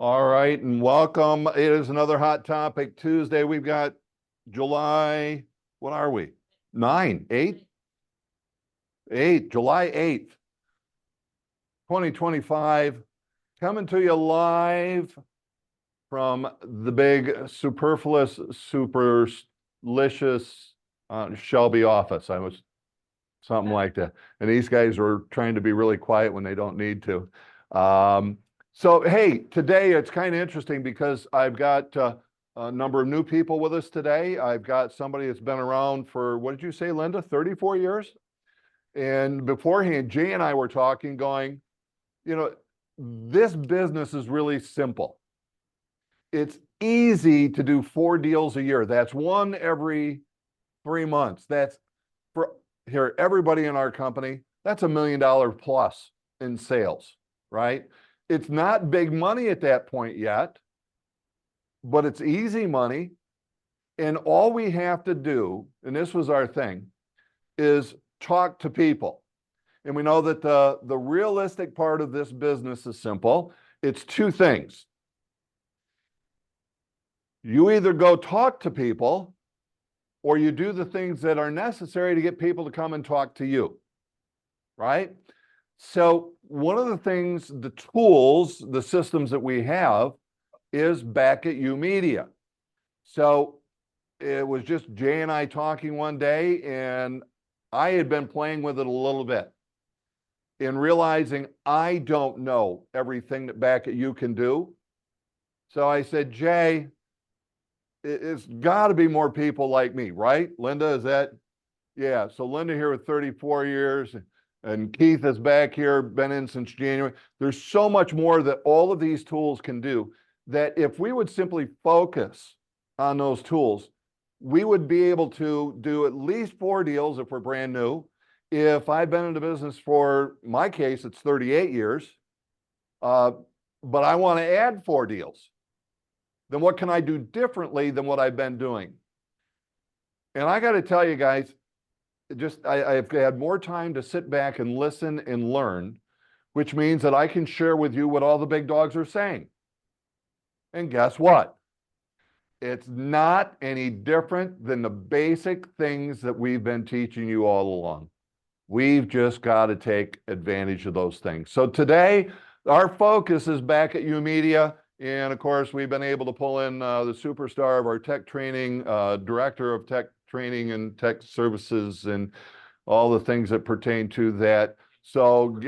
All right, and welcome. It is another Hot Topic Tuesday. We've got July, what are we? 9, 8? 8, July 8th, 2025, coming to you live from the big superfluous, superlicious Shelby office. I was something like that. And these guys were trying to be really quiet when they don't need to. So, hey, today it's kind of interesting because I've got a number of new people with us today. I've got somebody that's been around for, what did you say, Linda, 34 years? And beforehand, Jay and I were talking, going, this business is really simple. It's easy to do 4 deals a year. That's one every 3 months. That's for here, everybody in our company, that's $1 million plus in sales, right? It's not big money at that point yet, but it's easy money. And all we have to do, and this was our thing, is talk to people. And we know that the realistic part of this business is simple. It's 2 things. You either go talk to people or you do the things that are necessary to get people to come and talk to you, right? So one of the things, the tools, the systems that we have is Back at You Media. So it was just Jay and I talking one day, and I had been playing with it a little bit and realizing I don't know everything that Back at You can do. So I said, Jay, it's got to be more people like me, right? Linda, is that? Yeah. So Linda here with 34 years, and Keith is back here, been in since January. There's so much more that all of these tools can do that if we would simply focus on those tools, we would be able to do at least 4 deals if we're brand new. If I've been in the business for, my case, it's 38 years, but I want to add 4 deals. Then what can I do differently than what I've been doing? And I got to tell you guys, I've had more time to sit back and listen and learn, which means that I can share with you what all the big dogs are saying. And guess what? It's not any different than the basic things that we've been teaching you all along. We've just got to take advantage of those things. So today, our focus is Back at You Media. And of course, we've been able to pull in the superstar of our tech training, director of tech training and tech services and all the things that pertain to that. So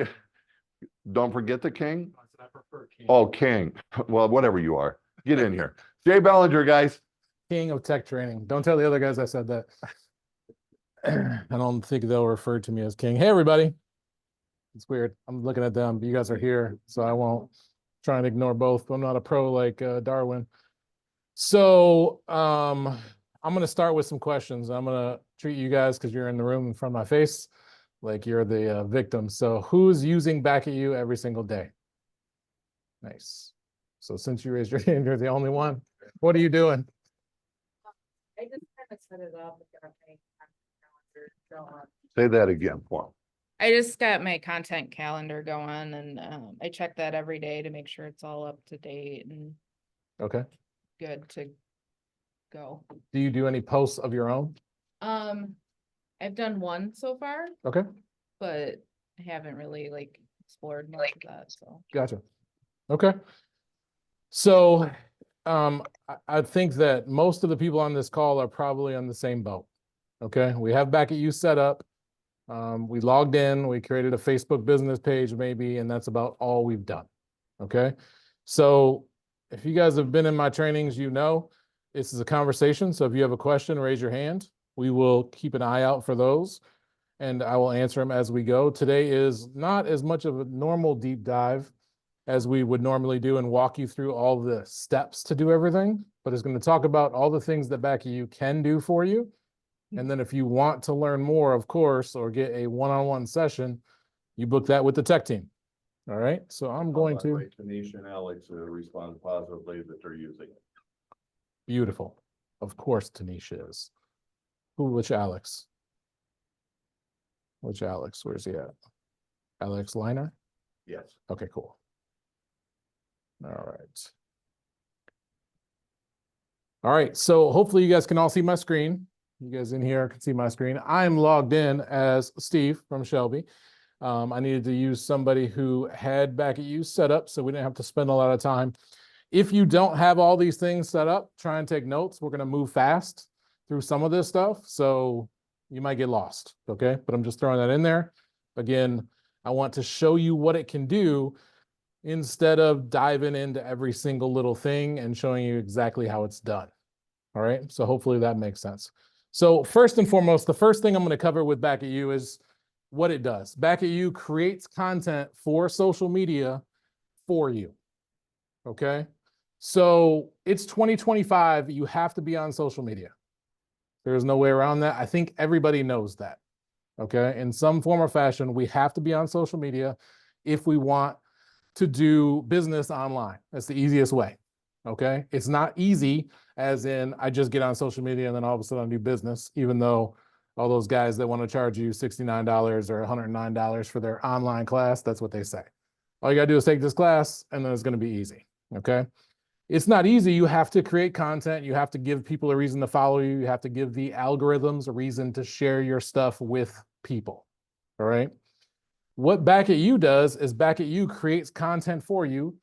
don't forget the King. I prefer King. Oh, King. Well, whatever you are. Get in here. Jay Bellinger, guys. King of tech training. Don't tell the other guys I said that. I don't think they'll refer to me as King. Hey, everybody. It's weird. I'm looking at them. You guys are here, so I won't try and ignore both. I'm not a pro like Darwin. So I'm going to start with some questions. I'm going to treat you guys, because you're in the room in front of my face, like you're the victim. So who's using Back at You every single day? Nice. So since you raised your hand, you're the only one. What are you doing? I just kind of set it up. Say that again for him. I just got my content calendar going, and I check that every day to make sure it's all up to date and Okay. good to go. Do you do any posts of your own? I've done one so far, Okay. but I haven't really explored much of that. So Gotcha. Okay. So I think that most of the people on this call are probably on the same boat. Okay. We have Back at You set up. We logged in, we created a Facebook business page maybe, and that's about all we've done. Okay. So if you guys have been in my trainings, you know, this is a conversation. So if you have a question, raise your hand. We will keep an eye out for those, and I will answer them as we go. Today is not as much of a normal deep dive as we would normally do and walk you through all the steps to do everything, but it's going to talk about all the things that Back at You can do for you. And then if you want to learn more, of course, or get a one-on-one session, you book that with the tech team. All right. So I'm going to. Tanisha and Alex respond positively that they're using it. Beautiful. Of course, Tanisha is. Which Alex? Which Alex? Where's he at? Alex Liner? Yes. Okay, cool. All right. All right, so hopefully you guys can all see my screen. You guys in here can see my screen. I'm logged in as Steve from Shelby. I needed to use somebody who had Back at You set up, so we didn't have to spend a lot of time. If you don't have all these things set up, try and take notes. We're going to move fast through some of this stuff, so you might get lost, okay? But I'm just throwing that in there. Again, I want to show you what it can do instead of diving into every single little thing and showing you exactly how it's done. All right, so hopefully that makes sense. So first and foremost, the first thing I'm going to cover with Back at You is what it does. Back at You creates content for social media for you, okay? So it's 2025, you have to be on social media. There's no way around that. I think everybody knows that, okay? In some form or fashion, we have to be on social media if we want to do business online. That's the easiest way, okay? It's not easy as in I just get on social media and then all of a sudden I do business, even though all those guys that want to charge you $69 or $109 for their online class, that's what they say. All you got to do is take this class and then it's going to be easy, okay? It's not easy. You have to create content. You have to give people a reason to follow you. You have to give the algorithms a reason to share your stuff with people, all right? What Back at You does is Back at You creates content for you,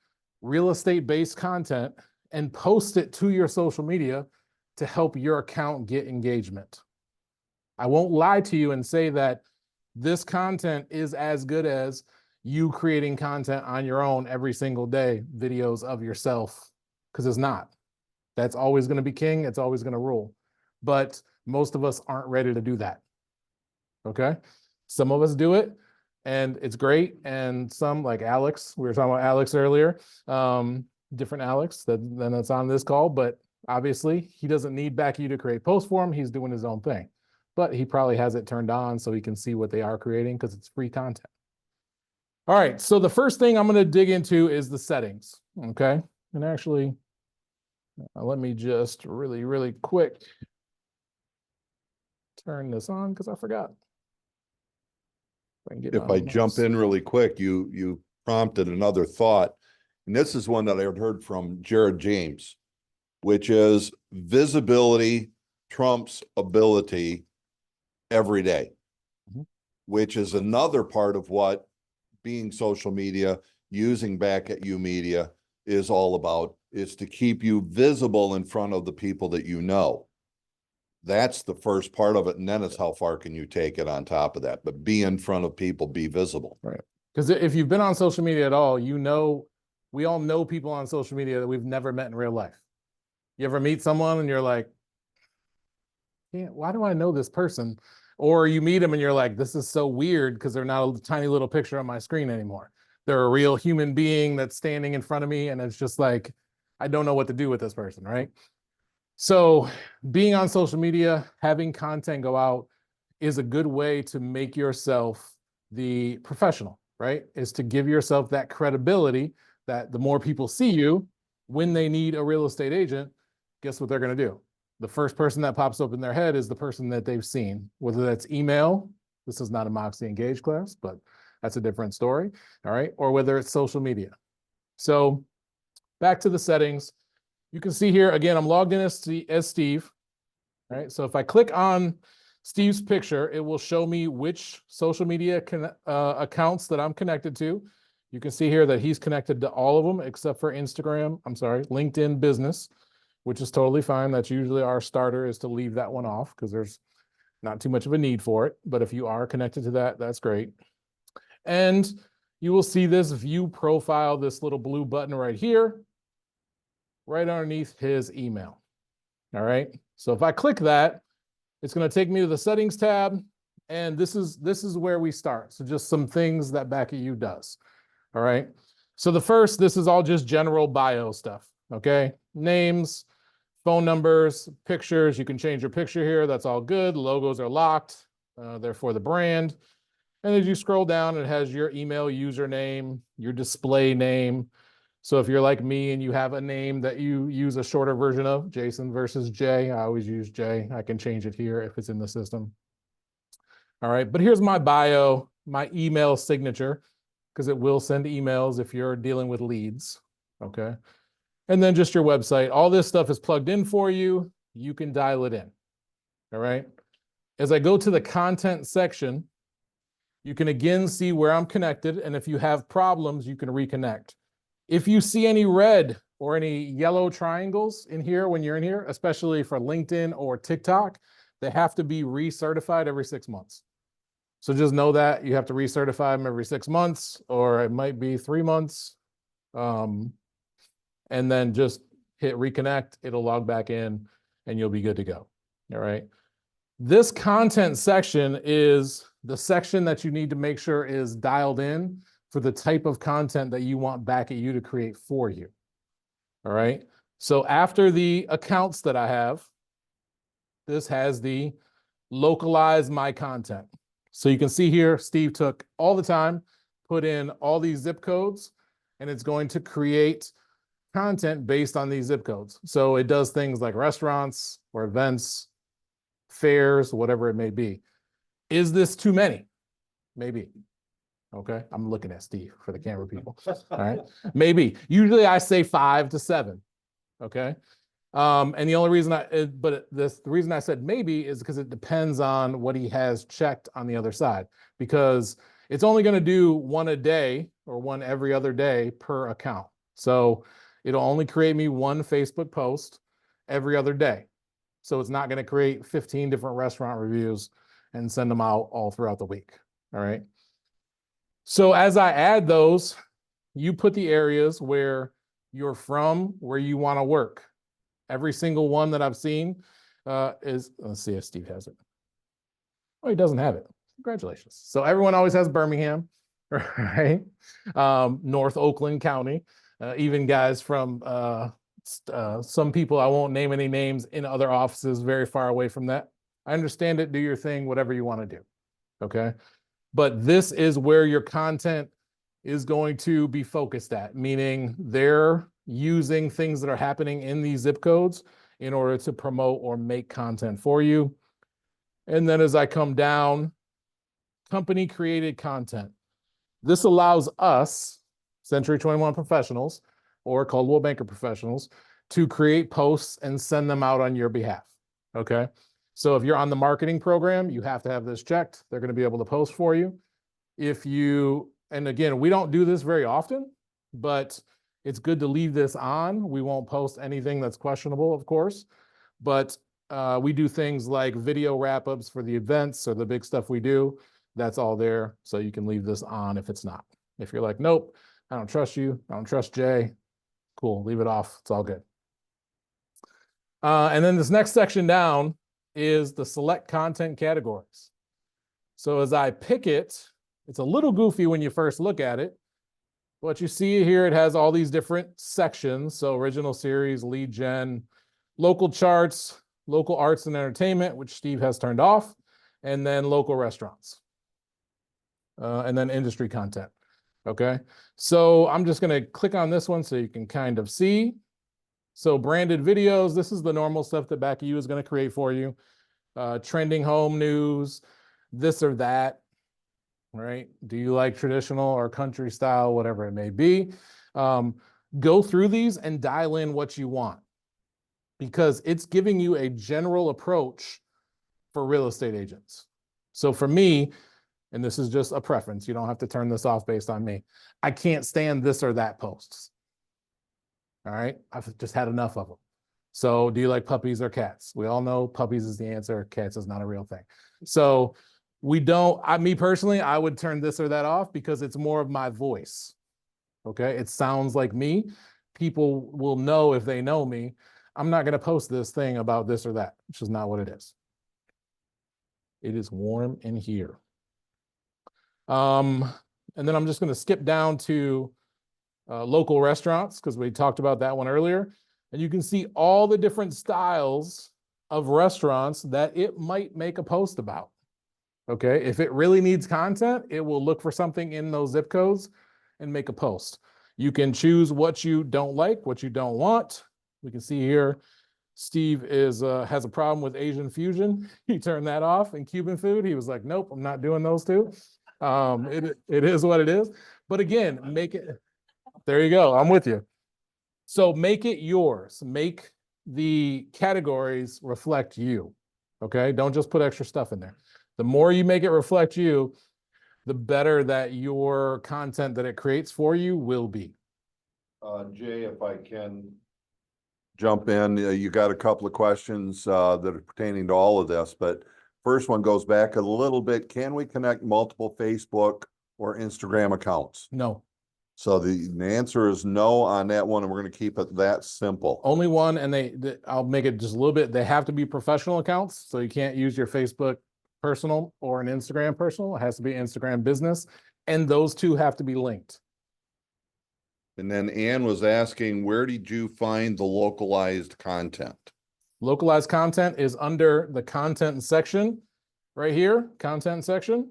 real estate-based content, and post it to your social media to help your account get engagement. I won't lie to you and say that this content is as good as you creating content on your own every single day, videos of yourself, because it's not. That's always going to be king. It's always going to rule. But most of us aren't ready to do that. Okay? Some of us do it, and it's great. And some, like Alex, we were talking about Alex earlier, different Alex than that's on this call, but obviously he doesn't need Back at You to create posts for him. He's doing his own thing, but he probably has it turned on so he can see what they are creating because it's free content. All right, so the first thing I'm going to dig into is the settings, okay? And actually, let me just really quick turn this on because I forgot. If I jump in really quick, you prompted another thought, and this is one that I heard from Jared James, which is visibility trumps ability every day, which is another part of what being social media, using Back at You media is all about, is to keep you visible in front of the people that you know. That's the first part of it, and then it's how far can you take it on top of that. But be in front of people, be visible. Right. Because if you've been on social media at all, you know, we all know people on social media that we've never met in real life. You ever meet someone and you're like, why do I know this person? Or you meet them and you're like, this is so weird because they're not a tiny little picture on my screen anymore. They're a real human being that's standing in front of me, and it's just like, I don't know what to do with this person, right? So being on social media, having content go out is a good way to make yourself the professional, right? Is to give yourself that credibility that the more people see you, when they need a real estate agent, guess what they're going to do? The first person that pops up in their head is the person that they've seen, whether that's email. This is not a Moxie Engage class, but that's a different story. All right. Or whether it's social media. So back to the settings. You can see here, again, I'm logged in as Steve. All right. So if I click on Steve's picture, it will show me which social media accounts that I'm connected to. You can see here that he's connected to all of them except for LinkedIn Business, which is totally fine. That's usually our starter, is to leave that one off because there's not too much of a need for it. But if you are connected to that, that's great. And you will see this view profile, this little blue button right here, right underneath his email. All right. So if I click that, it's going to take me to the settings tab. And this is where we start. So just some things that Back at You does. All right. So this is all just general bio stuff. Okay. Names, phone numbers, pictures. You can change your picture here. That's all good. Logos are locked. They're for the brand. And as you scroll down, it has your email username, your display name. So if you're like me and you have a name that you use a shorter version of, Jason versus Jay, I always use Jay. I can change it here if it's in the system. All right, but here's my bio, my email signature, because it will send emails if you're dealing with leads, okay? and then just your website. All this stuff is plugged in for you. You can dial it in. All right. As I go to the content section, you can again see where I'm connected. And if you have problems, you can reconnect. If you see any red or any yellow triangles in here when you're in here, especially for LinkedIn or TikTok, they have to be recertified every 6 months. So just know that you have to recertify them every 6 months, or it might be 3 months. And then just hit reconnect, it'll log back in and you'll be good to go. All right. This content section is the section that you need to make sure is dialed in for the type of content that you want Back at You to create for you. All right. So after the accounts that I have, this has the localize my content. So you can see here, Steve took all the time, put in all these zip codes, and it's going to create content based on these zip codes. So it does things like restaurants or events, fairs, whatever it may be. Is this too many? Maybe. Okay. I'm looking at Steve for the camera people. All right. Maybe. Usually I say 5 to 7. Okay. And the only reason the reason I said maybe is because it depends on what he has checked on the other side, because it's only going to do 1 a day or 1 every other day per account. So it'll only create me 1 Facebook post every other day. So it's not going to create 15 different restaurant reviews and send them out all throughout the week. All right. So as I add those, you put the areas where you're from, where you want to work. Every single one that I've seen is, let's see if Steve has it. Oh, he doesn't have it. Congratulations. So everyone always has Birmingham, right? North Oakland County, even guys from some people, I won't name any names, in other offices very far away from that. I understand it. Do your thing, whatever you want to do. Okay. But this is where your content is going to be focused at, meaning they're using things that are happening in these zip codes in order to promote or make content for you. And then as I come down, company created content. This allows us, Century 21 professionals or Coldwell Banker professionals, to create posts and send them out on your behalf. Okay. So if you're on the marketing program, you have to have this checked. They're going to be able to post for you. If you, and again, we don't do this very often, but it's good to leave this on. We won't post anything that's questionable, of course, but we do things like video wrap-ups for the events or the big stuff we do. That's all there. So you can leave this on if it's not. If you're like, nope, I don't trust you, I don't trust Jay, cool, leave it off. It's all good. And then this next section down is the select content categories. So as I pick it, it's a little goofy when you first look at it. What you see here, it has all these different sections. So original series, lead gen, local charts, local arts and entertainment, which Steve has turned off, and then local restaurants, and then industry content. Okay. So I'm just going to click on this one so you can kind of see. So branded videos, this is the normal stuff that Back at You is going to create for you. Trending home news, this or that, right? Do you like traditional or country style, whatever it may be? Go through these and dial in what you want, because it's giving you a general approach for real estate agents. So for me, and this is just a preference, you don't have to turn this off based on me, I can't stand this or that posts. All right. I've just had enough of them. So do you like puppies or cats? We all know puppies is the answer. Cats is not a real thing. So we don't, me personally, I would turn this or that off because it's more of my voice. Okay. It sounds like me. People will know if they know me. I'm not going to post this thing about this or that, which is not what it is. It is warm in here. And then I'm just going to skip down to local restaurants, because we talked about that one earlier. And you can see all the different styles of restaurants that it might make a post about. Okay. If it really needs content, it will look for something in those zip codes and make a post. You can choose what you don't like, what you don't want. We can see here, Steve has a problem with Asian fusion. He turned that off. And Cuban food, he was like, nope, I'm not doing those two. It is what it is. But again, make it, there you go. I'm with you. So make it yours. Make the categories reflect you. Okay. Don't just put extra stuff in there. The more you make it reflect you, the better that your content that it creates for you will be. Jay, if I can jump in, you got a couple of questions that are pertaining to all of this, but first one goes back a little bit. Can we connect multiple Facebook or Instagram accounts? No, So the answer is no on that one, and we're going to keep it that simple. only one. And I'll make it just a little bit. They have to be professional accounts. So you can't use your Facebook personal or an Instagram personal. It has to be Instagram business. And those two have to be linked. And then Ann was asking, where did you find the localized content? Localized content is under the content section right here, content section.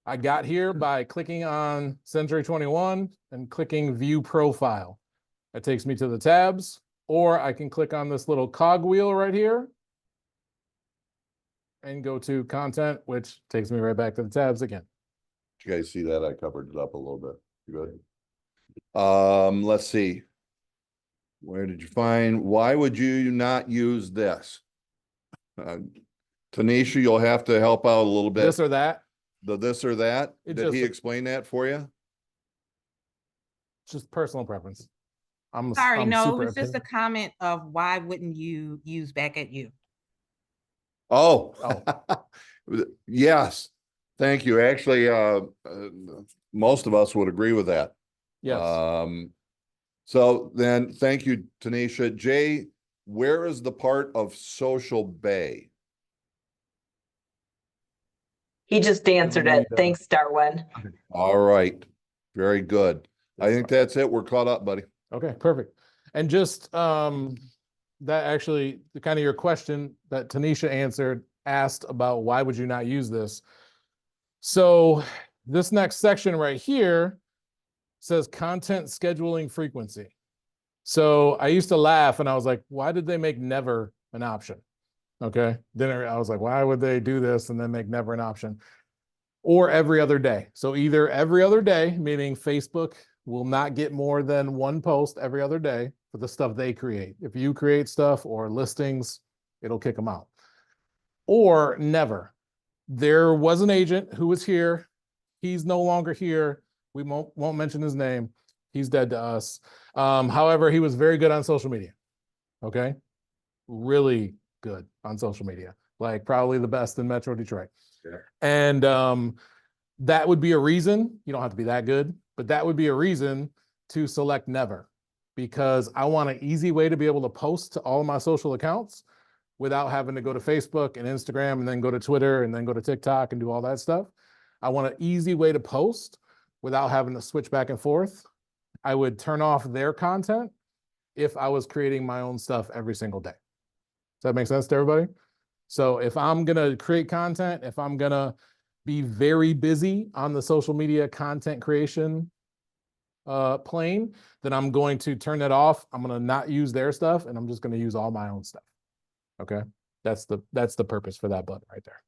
I got here by clicking on Century 21 and clicking view profile. That takes me to the tabs, or I can click on this little cog wheel right here and go to content, which takes me right back to the tabs again. Did you guys see that? I covered it up a little bit. Good. Let's see. Where did you find, why would you not use this? Tanisha, you'll have to help out a little bit. This or that, The this or that? It Did he just- explain that for you? just personal preference. Sorry, I'm no, it super was just a opinion- comment of why wouldn't you use back at you? Oh. Yes. Thank you. Actually, most of us would agree with that. Yes. So then, thank you, Tanisha. Jay, where is the part of Social Bay? He just answered it. Thanks, Darwin. All right. Very good. I think that's it. We're caught up, buddy. Okay, perfect. And just that actually kind of your question that Tanisha asked about why would you not use this? So this next section right here says content scheduling frequency. So I used to laugh and I was like, why did they make never an option? Okay. Then I was like, why would they do this and then make never an option? Or every other day. So either every other day, meaning Facebook will not get more than one post every other day for the stuff they create. If you create stuff or listings, it'll kick them out. Or never. There was an agent who was here. He's no longer here. We won't mention his name. He's dead to us. However, he was very good on social media. Okay. Really good on social media. Like probably the best in Metro Detroit. Yeah. And that would be a reason. You don't have to be that good, but that would be a reason to select never, because I want an easy way to be able to post to all of my social accounts without having to go to Facebook and Instagram and then go to Twitter and then go to TikTok and do all that stuff. I want an easy way to post without having to switch back and forth. I would turn off their content if I was creating my own stuff every single day. Does that make sense to everybody? So if I'm going to create content, if I'm going to be very busy on the social media content creation plane, then I'm going to turn that off. I'm going to not use their stuff and I'm just going to use all my own stuff. Okay. That's the purpose for that button right there.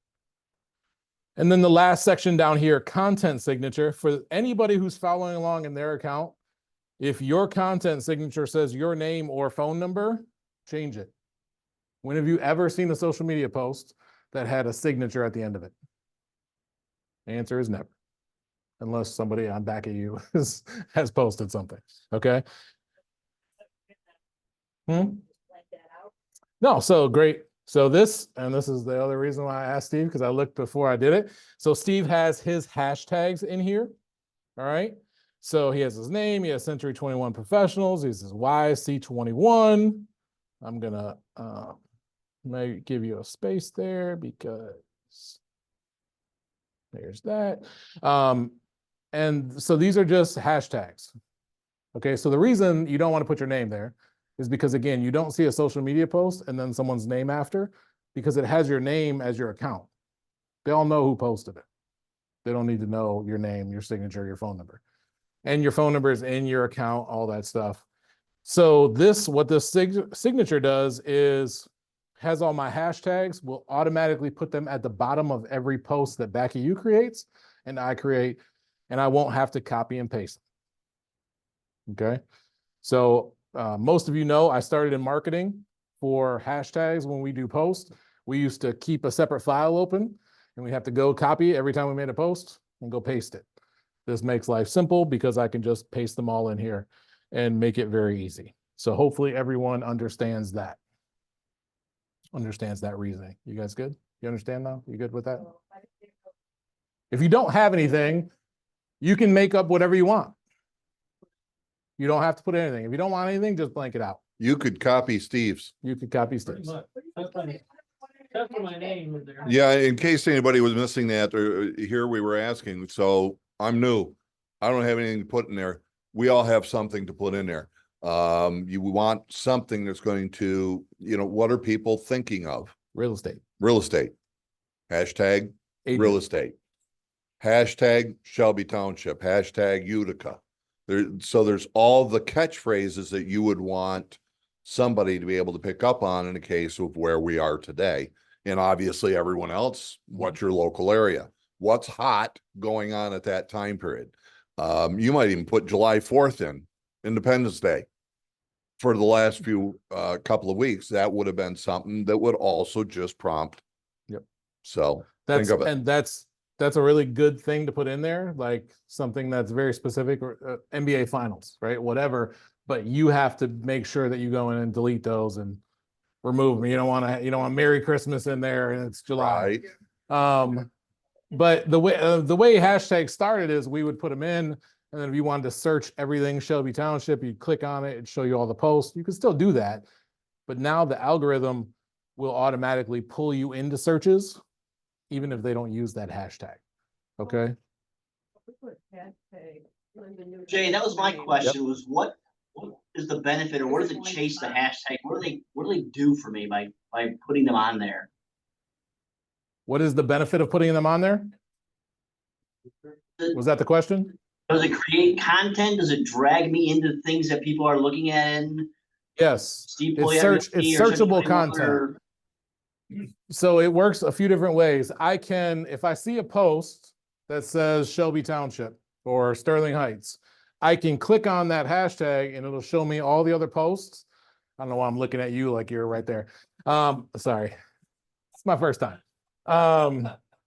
And then the last section down here, content signature. For anybody who's following along in their account, if your content signature says your name or phone number, change it. When have you ever seen a social media post that had a signature at the end of it? The answer is never, unless somebody on back of you has posted something. Okay. No, so great. So this is the other reason why I asked Steve, because I looked before I did it. So Steve has his hashtags in here. All right. So he has his name, he has Century 21 Professionals, he has his YC21. I'm gonna maybe give you a space there because there's that. And so these are just hashtags. Okay, so the reason you don't want to put your name there is because, again, you don't see a social media post and then someone's name after, because it has your name as your account. They all know who posted it. They don't need to know your name, your signature, your phone number. And your phone number is in your account, all that stuff. So what this signature does is has all my hashtags, will automatically put them at the bottom of every post that Back of You creates and I create, and I won't have to copy and paste them. Okay. So most of you know I started in marketing for hashtags when we do posts. We used to keep a separate file open and we have to go copy every time we made a post and go paste it. This makes life simple because I can just paste them all in here and make it very easy. So hopefully everyone understands that. Understands that reasoning. You guys good? You understand now? You good with that? If you don't have anything, you can make up whatever you want. You don't have to put anything. If you don't want anything, just blank it out. You could copy Steve's. You could copy Steve's. That's my name in there. Yeah, in case anybody was missing that, or here we were asking, so I'm new. I don't have anything to put in there. We all have something to put in there. You want something that's going to, what are people thinking of? Real estate. Real estate. Hashtag Agent. real estate. Hashtag Shelby Township. Hashtag Utica. So there's all the catchphrases that you would want somebody to be able to pick up on in a case of where we are today. And obviously everyone else, what's your local area? What's hot going on at that time period? You might even put July 4th in, Independence Day. For the last few couple of weeks, that would have been something that would also just prompt. Yep. So That's think of it. and that's a really good thing to put in there, like something that's very specific, or NBA finals, right? Whatever. But you have to make sure that you go in and delete those and remove them. You don't want Merry Christmas in there and it's July. Right. But the way hashtags started is we would put them in, and then if you wanted to search everything Shelby Township, you'd click on it, it'd show you all the posts. You can still do that, but now the algorithm will automatically pull you into searches, even if they don't use that hashtag. Okay. Jay, that was my question, was what is the benefit, or what does it chase the hashtag? What do they do for me by putting them on there? What is the benefit of putting them on there? Was that the question? Does it create content? Does it drag me into things that people are looking at? Yes. Steve It's Pugliese or searchable 2021 content. or- So it works a few different ways. If I see a post that says Shelby Township or Sterling Heights, I can click on that hashtag and it'll show me all the other posts. I don't know why I'm looking at you like you're right there. Sorry. It's my first time.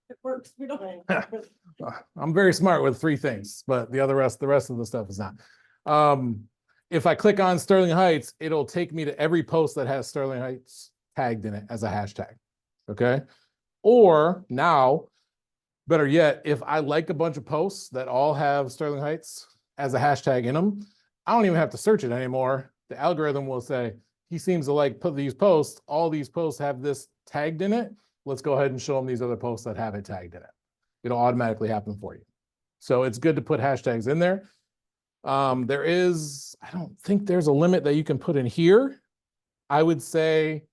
It works. We don't. I'm very smart with 3 things, but the rest of the stuff is not. If I click on Sterling Heights, it'll take me to every post that has Sterling Heights tagged in it as a hashtag. Okay. Or now, better yet, if I like a bunch of posts that all have Sterling Heights as a hashtag in them, I don't even have to search it anymore. The algorithm will say, he seems to like put these posts, all these posts have this tagged in it. Let's go ahead and show them these other posts that have it tagged in it. It'll automatically happen for you. So it's good to put hashtags in there. I don't think there's a limit that you can put in here. I would say,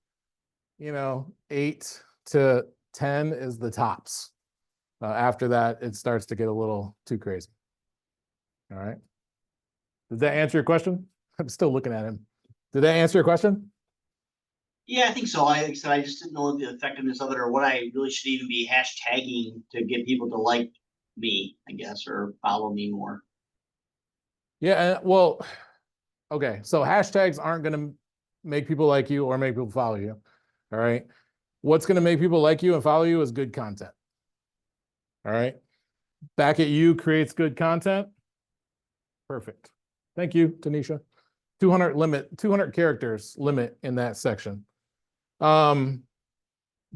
8 to 10 is the tops. After that, it starts to get a little too crazy. All right. Did that answer your question? I'm still looking at him. Did that answer your question? Yeah, I think so. Like I said, I just didn't know the effectiveness of it, or what I really should even be hashtagging to get people to like me, I guess, or follow me more. Yeah, well, okay. So hashtags aren't going to make people like you or make people follow you. All right. What's going to make people like you and follow you is good content. All right. Back at You creates good content. Perfect. Thank you, Tanisha. 200 characters limit in that section. Back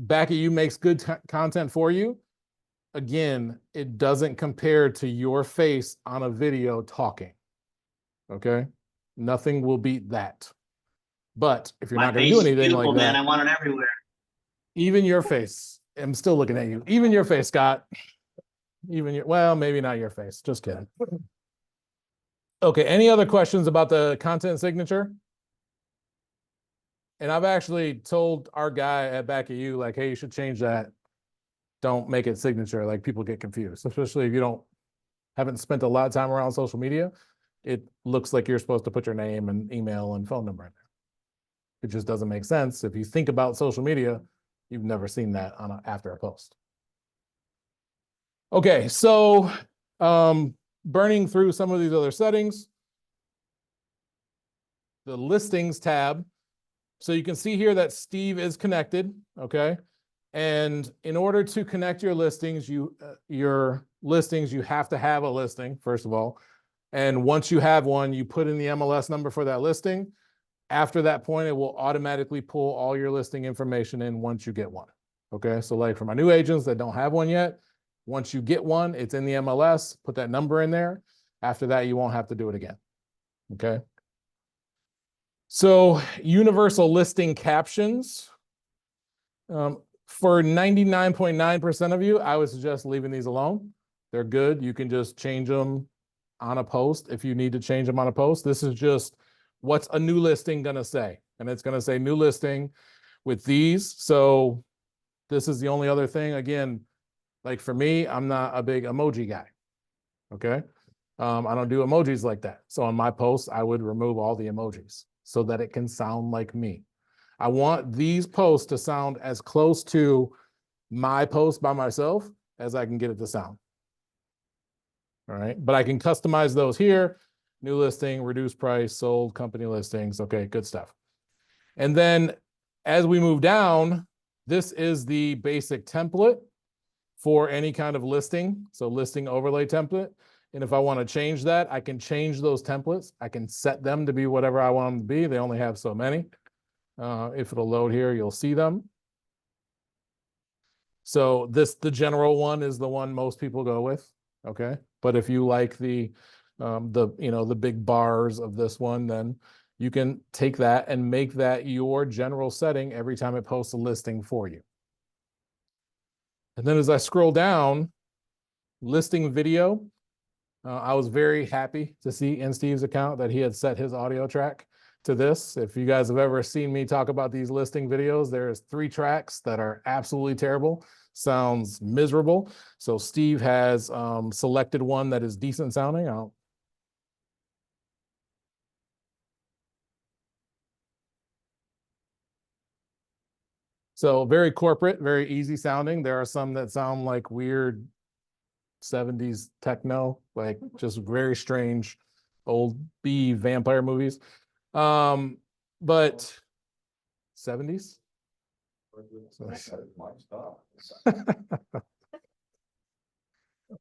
at You makes good content for you. Again, it doesn't compare to your face on a video talking. Okay. Nothing will beat that. But if you're My not going to face do is anything beautiful, like man. that, I want it everywhere. even your face, I'm still looking at you. Even your face, Scott. Well, maybe not your face. Just kidding. Okay. Any other questions about the content signature? And I've actually told our guy at Back at You, like, hey, you should change that. Don't make it signature. Like, people get confused, especially if you haven't spent a lot of time around social media. It looks like you're supposed to put your name and email and phone number in there. It just doesn't make sense. If you think about social media, you've never seen that after a post. Okay, so burning through some of these other settings. the listings tab. So you can see here that Steve is connected, okay? And in order to connect your listings, you have to have a listing, first of all. And once you have one, you put in the MLS number for that listing. After that point, it will automatically pull all your listing information in once you get one. Okay, so like for my new agents that don't have one yet, once you get one, it's in the MLS, put that number in there. After that, you won't have to do it again. Okay. So universal listing captions. For 99.9% of you, I would suggest leaving these alone. They're good. You can just change them on a post if you need to change them on a post. This is just what's a new listing going to say. And it's going to say new listing with these. So this is the only other thing. Again, like for me, I'm not a big emoji guy. Okay. I don't do emojis like that. So on my posts, I would remove all the emojis so that it can sound like me. I want these posts to sound as close to my post by myself as I can get it to sound. All right. But I can customize those here. New listing, reduced price, sold, company listings. Okay, good stuff. And then as we move down, this is the basic template for any kind of listing. So listing overlay template. And if I want to change that, I can change those templates. I can set them to be whatever I want them to be. They only have so many. If it'll load here, you'll see them. So the general one is the one most people go with. Okay. But if you like the big bars of this one, then you can take that and make that your general setting every time it posts a listing for you. And then as I scroll down, listing video, I was very happy to see in Steve's account that he had set his audio track to this. If you guys have ever seen me talk about these listing videos, there's 3 tracks that are absolutely terrible, sounds miserable. So Steve has selected one that is decent sounding. So very corporate, very easy sounding. There are some that sound like weird 70s techno, like just very strange old B vampire movies. But 70s?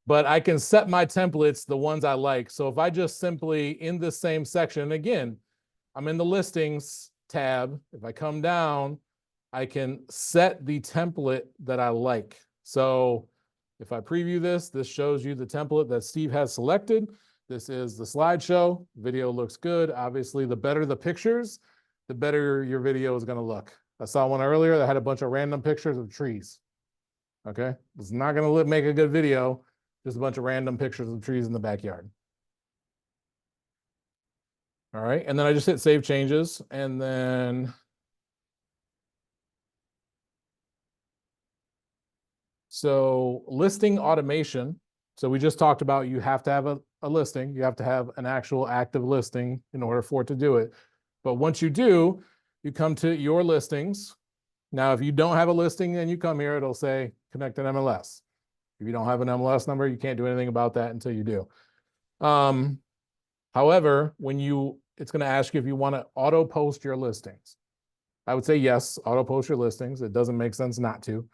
But I can set my templates, the ones I like. So if I just simply in the same section, again, I'm in the listings tab. If I come down, I can set the template that I like. So if I preview this, this shows you the template that Steve has selected. This is the slideshow. Video looks good. Obviously, the better the pictures, the better your video is going to look. I saw one earlier that had a bunch of random pictures of trees. Okay, it's not going to make a good video, just a bunch of random pictures of trees in the backyard. All right, and then I just hit save changes, and then so listing automation. So we just talked about you have to have a listing. You have to have an actual active listing in order for it to do it. But once you do, you come to your listings. Now, if you don't have a listing and you come here, it'll say connect an MLS. If you don't have an MLS number, you can't do anything about that until you do. However, it's going to ask you if you want to auto post your listings. I would say yes, auto post your listings. It doesn't make sense not to.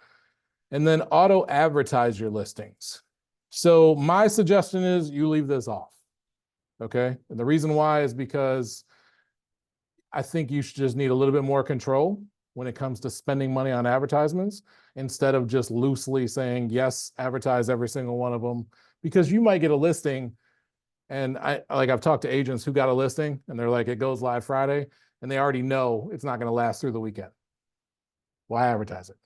And then auto advertise your listings. So my suggestion is you leave this off. Okay. And the reason why is because I think you should just need a little bit more control when it comes to spending money on advertisements instead of just loosely saying, yes, advertise every single one of them, because you might get a listing. And I've talked to agents who got a listing and they're like, it goes live Friday and they already know it's not going to last through the weekend. Why advertise it?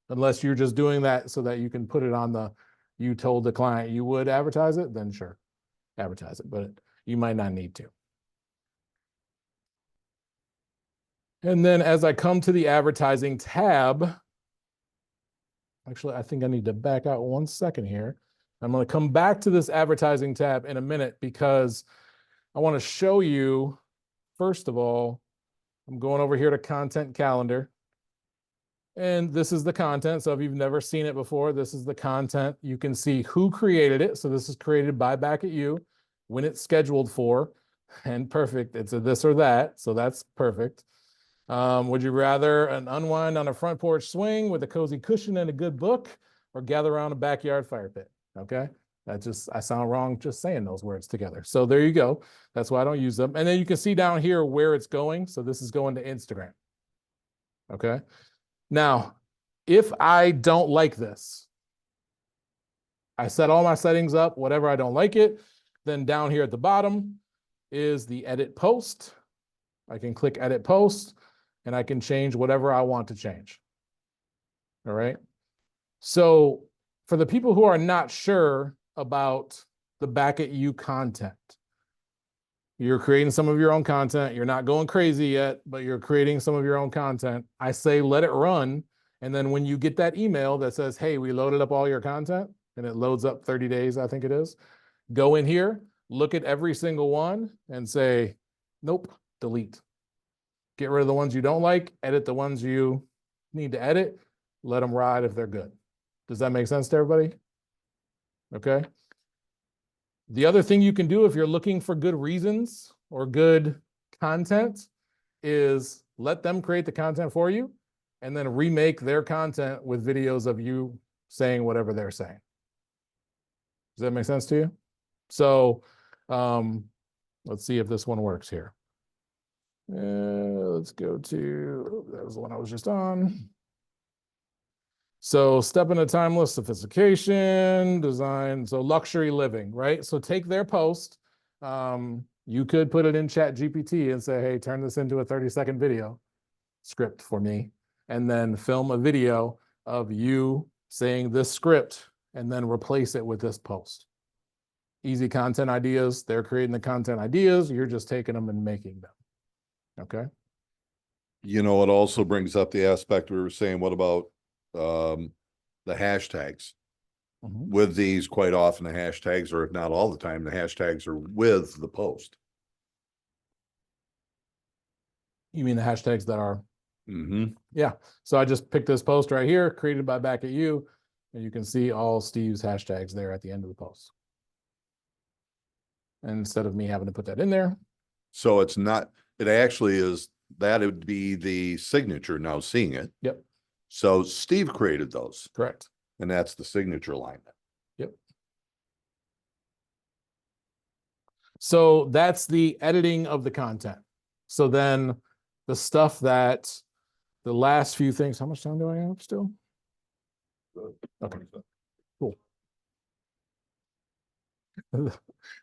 Unless you're just doing that so that you can put it on you told the client you would advertise it, then sure, advertise it, but you might not need to. And then as I come to the advertising tab, actually, I think I need to back out 1 second here. I'm going to come back to this advertising tab in a minute because I want to show you, first of all, I'm going over here to content calendar. And this is the content. So if you've never seen it before, this is the content. You can see who created it. So this is created by Back at You, when it's scheduled for, And perfect, it's a this or that, so that's perfect. Would you rather an unwind on a front porch swing with a cozy cushion and a good book, or gather around a backyard fire pit? Okay, I sound wrong just saying those words together. So there you go. That's why I don't use them. And then you can see down here where it's going. So this is going to Instagram. Okay. Now, if I don't like this, I set all my settings up, whatever I don't like it, then down here at the bottom is the edit post. I can click edit post and I can change whatever I want to change. All right. So for the people who are not sure about the Back at You content, you're creating some of your own content. You're not going crazy yet, but you're creating some of your own content. I say let it run. And then when you get that email that says, hey, we loaded up all your content, and it loads up 30 days, I think it is, go in here, look at every single one and say, nope, delete. Get rid of the ones you don't like, edit the ones you need to edit, let them ride if they're good. Does that make sense to everybody? Okay. The other thing you can do if you're looking for good reasons or good content is let them create the content for you and then remake their content with videos of you saying whatever they're saying. Does that make sense to you? So let's see if this one works here. Let's go to, that was the one I was just on. So step into timeless sophistication, design, so luxury living, right? So take their post. You could put it in Chat GPT and say, hey, turn this into a 30-second video script for me, and then film a video of you saying this script and then replace it with this post. Easy content ideas. They're creating the content ideas. You're just taking them and making them. Okay. You know, it also brings up the aspect we were saying, what about the hashtags? Mhm. With these, quite often the hashtags, or if not all the time, the hashtags are with the post. You mean the hashtags that are, Mm-hmm. yeah. So I just picked this post right here, created by Back at You, and you can see all Steve's hashtags there at the end of the post. And instead of me having to put that in there. So it's not, it actually is, that would be the signature now seeing it. Yep. So Steve created those, Correct. and that's the signature line. Yep. So that's the editing of the content. So then the stuff that the last few things, how much time do I have still? Okay, cool.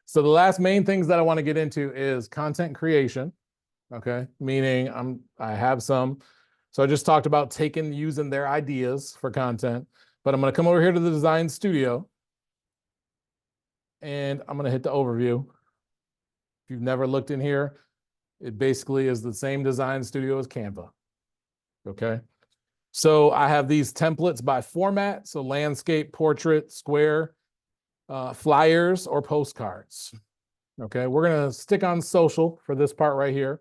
So the last main things that I want to get into is content creation. Okay, meaning I have some. So I just talked about using their ideas for content, but I'm going to come over here to the design studio and I'm going to hit the overview. If you've never looked in here, it basically is the same design studio as Canva. Okay. So I have these templates by format. So landscape, portrait, square, flyers, or postcards. Okay. We're going to stick on social for this part right here.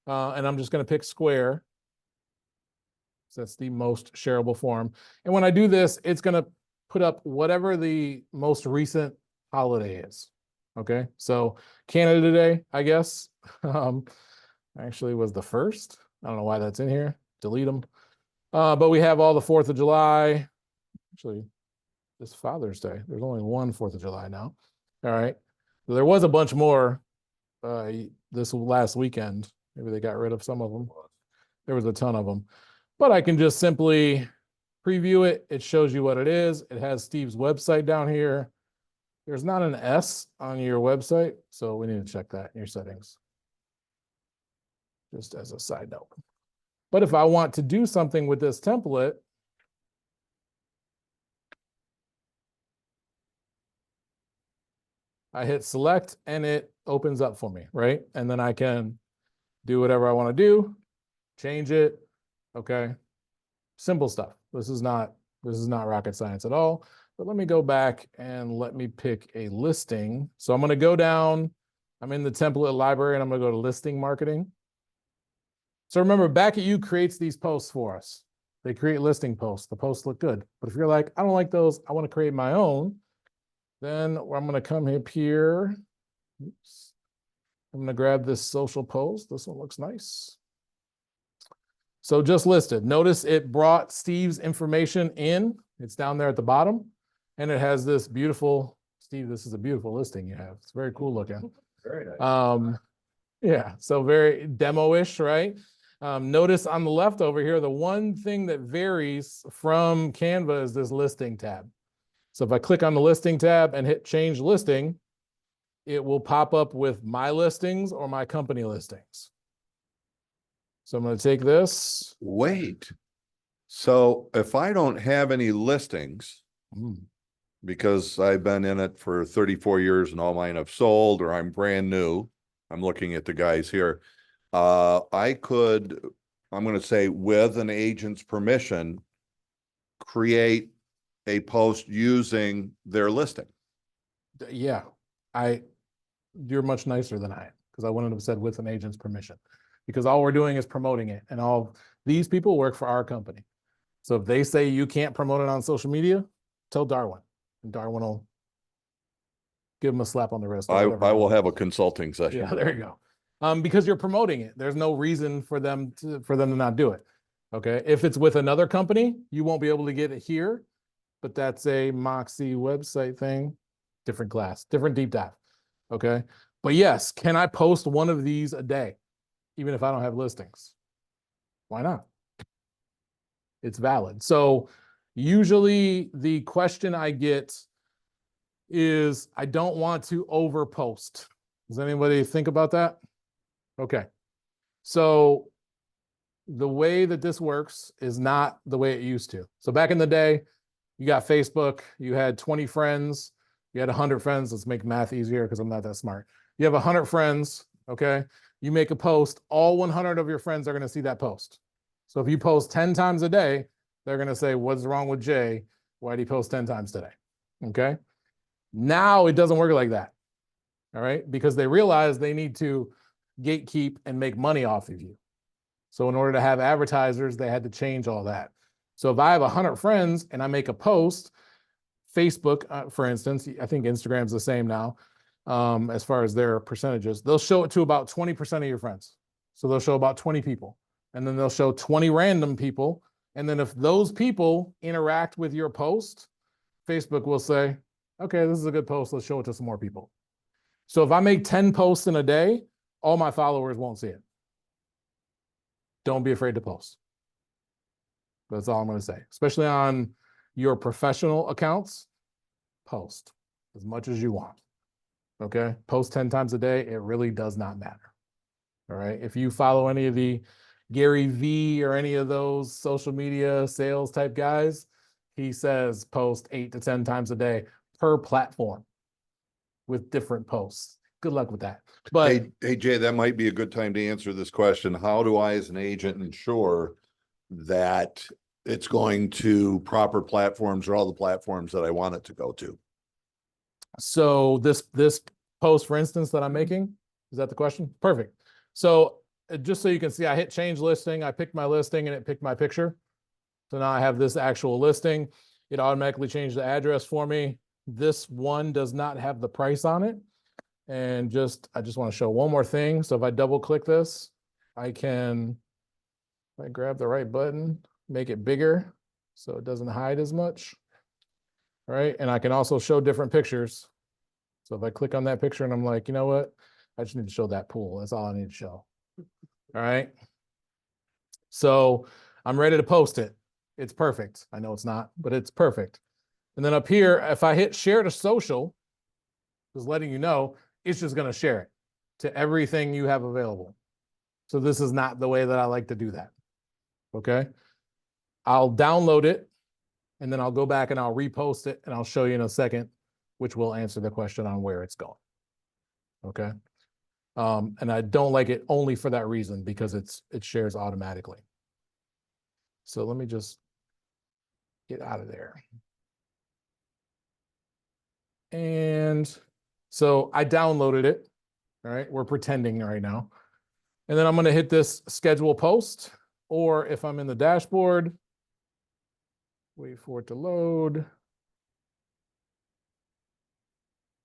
And I'm just going to pick square. So that's the most shareable form. And when I do this, it's going to put up whatever the most recent holiday is. Okay. So Canada Day, I guess, actually was the first. I don't know why that's in here. Delete them. But we have all the 4th of July. Actually, this Father's Day. There's only one 4th of July now. All right. So there was a bunch more this last weekend. Maybe they got rid of some of them. There was a ton of them. But I can just simply preview it. It shows you what it is. It has Steve's website down here. There's not an S on your website, so we need to check that in your settings. Just as a side note. But if I want to do something with this template, I hit select and it opens up for me, right? And then I can do whatever I want to do, change it. Okay. Simple stuff. This is not rocket science at all. But let me go back and let me pick a listing. So I'm going to go down. I'm in the template library and I'm going to go to listing marketing. So remember, Back at You creates these posts for us. They create listing posts. The posts look good. But if you're like, I don't like those, I want to create my own, then I'm going to come up here. Oops. I'm gonna grab this social post. This one looks nice. So just listed. Notice it brought Steve's information in. It's down there at the bottom. And it has this beautiful, Steve, this is a beautiful listing you have. It's very cool looking. Very nice. Yeah, so very demo-ish, right? Notice on the left over here, the one thing that varies from Canva is this listing tab. So if I click on the listing tab and hit change listing, it will pop up with my listings or my company listings. So I'm going to take this. Wait. So if I don't have any listings, because I've been in it for 34 years and all mine have sold, or I'm brand new, I'm looking at the guys here. I could, I'm going to say with an agent's permission, create a post using their listing. Yeah, you're much nicer than I am, because I wouldn't have said with an agent's permission, because all we're doing is promoting it, and all these people work for our company. So if they say you can't promote it on social media, tell Darwin, and Darwin will give him a slap on the wrist. I will have a consulting session. Yeah, there you go. Because you're promoting it. There's no reason for them to not do it. Okay. If it's with another company, you won't be able to get it here, but that's a Moxie website thing, different class, different deep dive. Okay. But yes, can I post one of these a day, even if I don't have listings? Why not? It's valid. So usually the question I get is, I don't want to overpost. Does anybody think about that? Okay. So the way that this works is not the way it used to. So back in the day, you got Facebook, you had 20 friends, you had 100 friends. Let's make math easier because I'm not that smart. You have 100 friends, okay? You make a post, all 100 of your friends are going to see that post. So if you post 10 times a day, they're going to say, what's wrong with Jay? Why did he post 10 times today? Okay. Now it doesn't work like that. All right. Because they realize they need to gatekeep and make money off of you. So in order to have advertisers, they had to change all that. So if I have 100 friends and I make a post, Facebook, for instance, I think Instagram's the same now, as far as their percentages, they'll show it to about 20% of your friends. So they'll show about 20 people, and then they'll show 20 random people. And then if those people interact with your post, Facebook will say, okay, this is a good post. Let's show it to some more people. So if I make 10 posts in a day, all my followers won't see it. Don't be afraid to post. That's all I'm going to say, especially on your professional accounts. Post as much as you want. Okay. Post 10 times a day. It really does not matter. All right. If you follow any of the Gary V or any of those social media sales type guys, he says post 8 to 10 times a day per platform with different posts. Good luck with that. But Hey, Jay, that might be a good time to answer this question. How do I, as an agent, ensure that it's going to proper platforms or all the platforms that I want it to go to? so this post, for instance, that I'm making, is that the question? Perfect. So just so you can see, I hit change listing, I picked my listing and it picked my picture. So now I have this actual listing. It automatically changed the address for me. This one does not have the price on it. And I just want to show one more thing. So if I double click this, I can, if I grab the right button, make it bigger so it doesn't hide as much. All right. And I can also show different pictures. So if I click on that picture and I'm like, you know what? I just need to show that pool. That's all I need to show. All right. So I'm ready to post it. It's perfect. I know it's not, but it's perfect. And then up here, if I hit share to social, just letting you know, it's just going to share it to everything you have available. So this is not the way that I like to do that. Okay. I'll download it and then I'll go back and I'll repost it and I'll show you in a second, which will answer the question on where it's going. Okay. And I don't like it only for that reason, because it shares automatically. So let me just get out of there. And so I downloaded it. All right. We're pretending right now. And then I'm going to hit this schedule post, or if I'm in the dashboard, wait for it to load.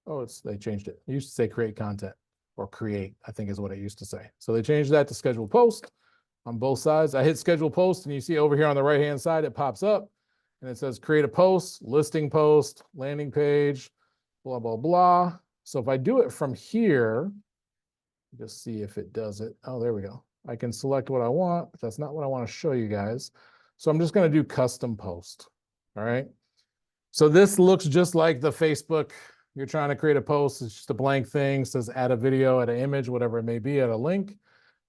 Oh, they changed it. It used to say create content. or create, I think is what it used to say. So they changed that to schedule post on both sides. I hit schedule post and you see over here on the right-hand side, it pops up and it says create a post, listing post, landing page, blah, blah, blah. So if I do it from here, just see if it does it. Oh, there we go. I can select what I want, but that's not what I want to show you guys. So I'm just going to do custom post. All right. So this looks just like the Facebook. You're trying to create a post. It's just a blank thing. It says add a video, add an image, whatever it may be, add a link.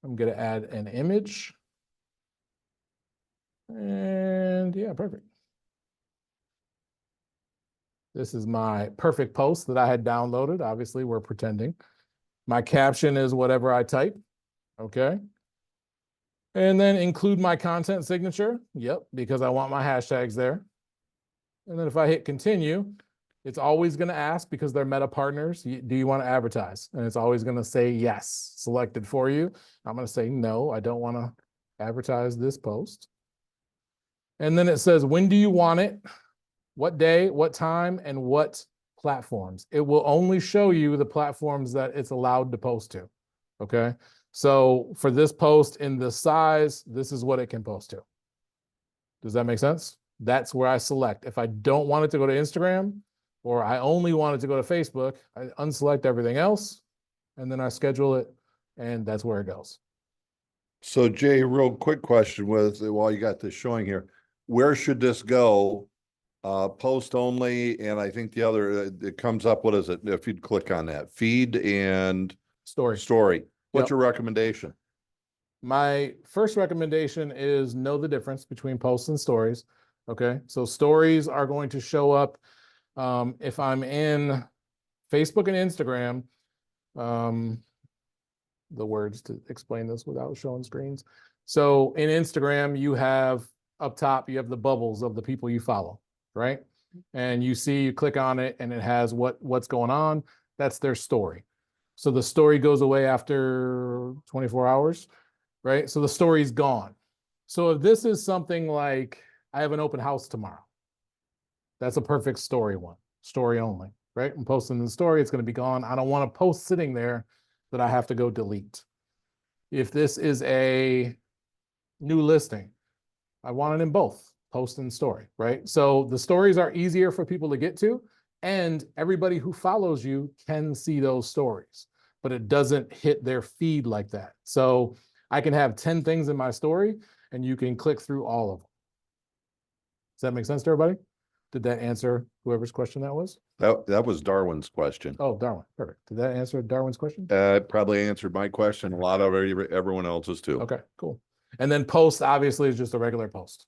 I'm going to add an image. And yeah, perfect. This is my perfect post that I had downloaded. Obviously, we're pretending. My caption is whatever I type. Okay. And then include my content signature. Yep, because I want my hashtags there. And then if I hit continue, it's always going to ask, because they're meta partners, do you want to advertise? And it's always going to say yes, selected for you. I'm going to say no, I don't want to advertise this post. And then it says, when do you want it? What day, what time, and what platforms? It will only show you the platforms that it's allowed to post to. Okay. So for this post in this size, this is what it can post to. Does that make sense? That's where I select. If I don't want it to go to Instagram, or I only want it to go to Facebook, I unselect everything else, and then I schedule it, and that's where it goes. So Jay, real quick question with, while you got this showing here, where should this go? Post only, and I think the other, it comes up, what is it? If you'd click on that, feed and story. What's Yep. your recommendation? My first recommendation is know the difference between posts and stories. Okay, so stories are going to show up if I'm in Facebook and Instagram. The words to explain this without showing screens. So in Instagram, you have up top, you have the bubbles of the people you follow, right? And you see, you click on it and it has what's going on. That's their story. So the story goes away after 24 hours, right? So the story's gone. So if this is something like, I have an open house tomorrow, that's a perfect story one, story only, right? I'm posting the story, it's going to be gone. I don't want a post sitting there that I have to go delete. If this is a new listing, I want it in both post and story, right? So the stories are easier for people to get to, and everybody who follows you can see those stories, but it doesn't hit their feed like that. So I can have 10 things in my story and you can click through all of them. Does that make sense to everybody? Did that answer whoever's question that was? That was Darwin's question. Oh, Darwin, perfect. Did that answer Darwin's question? It probably answered my question, a lot of everyone else's too. Okay, cool. And then post obviously is just a regular post.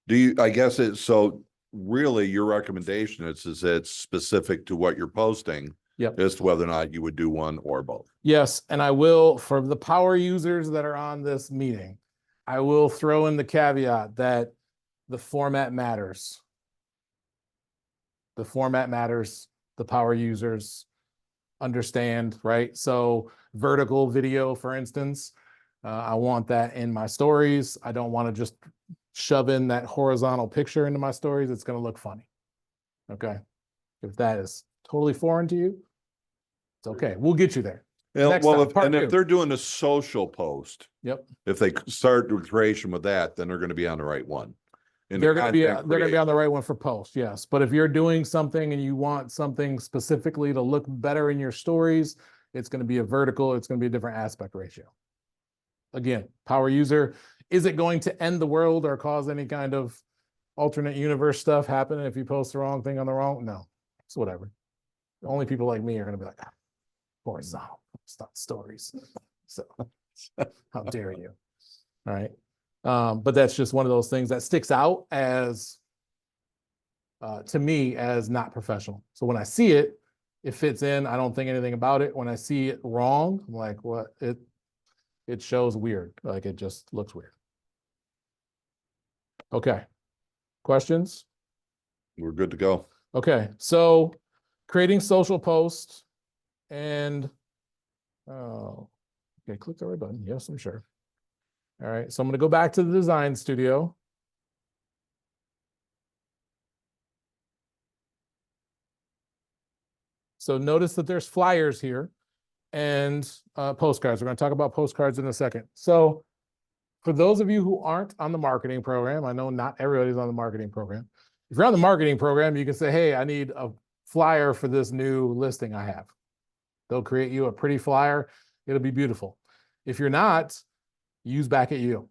Do you, I guess it's, so really your recommendation is it's specific to what you're posting. Yep. As to whether or not you would do one or both. Yes, and I will, for the power users that are on this meeting, I will throw in the caveat that the format matters. The format matters. The power users understand, right? So vertical video, for instance, I want that in my stories. I don't want to just shove in that horizontal picture into my stories. It's going to look funny. Okay. If that is totally foreign to you, it's okay. We'll get you there. Yeah, Next well, time, if they're doing a social post, Yep. if they start with creation with that, then they're going to be on the right one. They're going to be on the right one for post, yes. But if you're doing something and you want something specifically to look better in your stories, it's going to be a vertical. It's going to be a different aspect ratio. Again, power user, is it going to end the world or cause any kind of alternate universe stuff happen if you post the wrong thing on the wrong? No, it's whatever. Only people like me are going to be like, horizontal, stop stories. So how dare you? All right. But that's just one of those things that sticks out as, to me, as not professional. So when I see it, it fits in. I don't think anything about it. When I see it wrong, I'm like, what? It shows weird. Like it just looks weird. Okay. Questions? We're good to go. Okay. So creating social posts and, oh, okay. Click the right button. Yes, I'm sure. All right. So I'm going to go back to the design studio. So notice that there's flyers here. and postcards. We're going to talk about postcards in a second. So for those of you who aren't on the marketing program, I know not everybody's on the marketing program. If you're on the marketing program, you can say, hey, I need a flyer for this new listing I have. They'll create you a pretty flyer. It'll be beautiful. If you're not, use Back at You.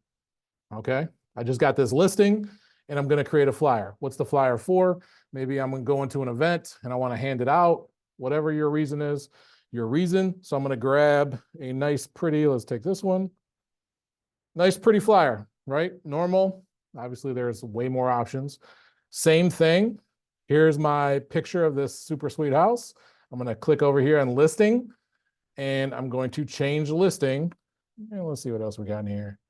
Okay. I just got this listing and I'm going to create a flyer. What's the flyer for? Maybe I'm going to go into an event and I want to hand it out, whatever your reason is, your reason. So I'm going to grab a nice, pretty, let's take this one. Nice, pretty flyer, right? Normal. Obviously, there's way more options. Same thing. Here's my picture of this super sweet house. I'm going to click over here on listing and I'm going to change listing. And let's see what else we got in here.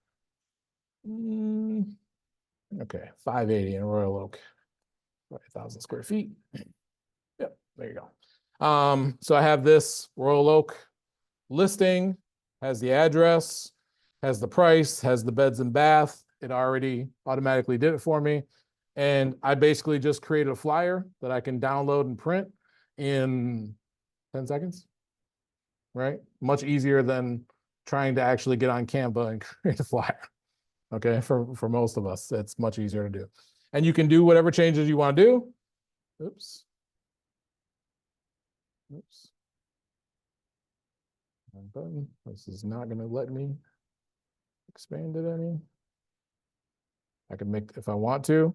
Okay, 580 in Royal Oak, 1,000 square feet. Yep, there you go. So I have this Royal Oak listing, has the address, has the price, has the beds and bath. It already automatically did it for me. And I basically just created a flyer that I can download and print in 10 seconds, right? Much easier than trying to actually get on Canva and create a flyer. Okay, for most of us, it's much easier to do. And you can do whatever changes you want to do. Oops. Oops. Wrong button. This is not going to let me expand it any. I can make, if I want to,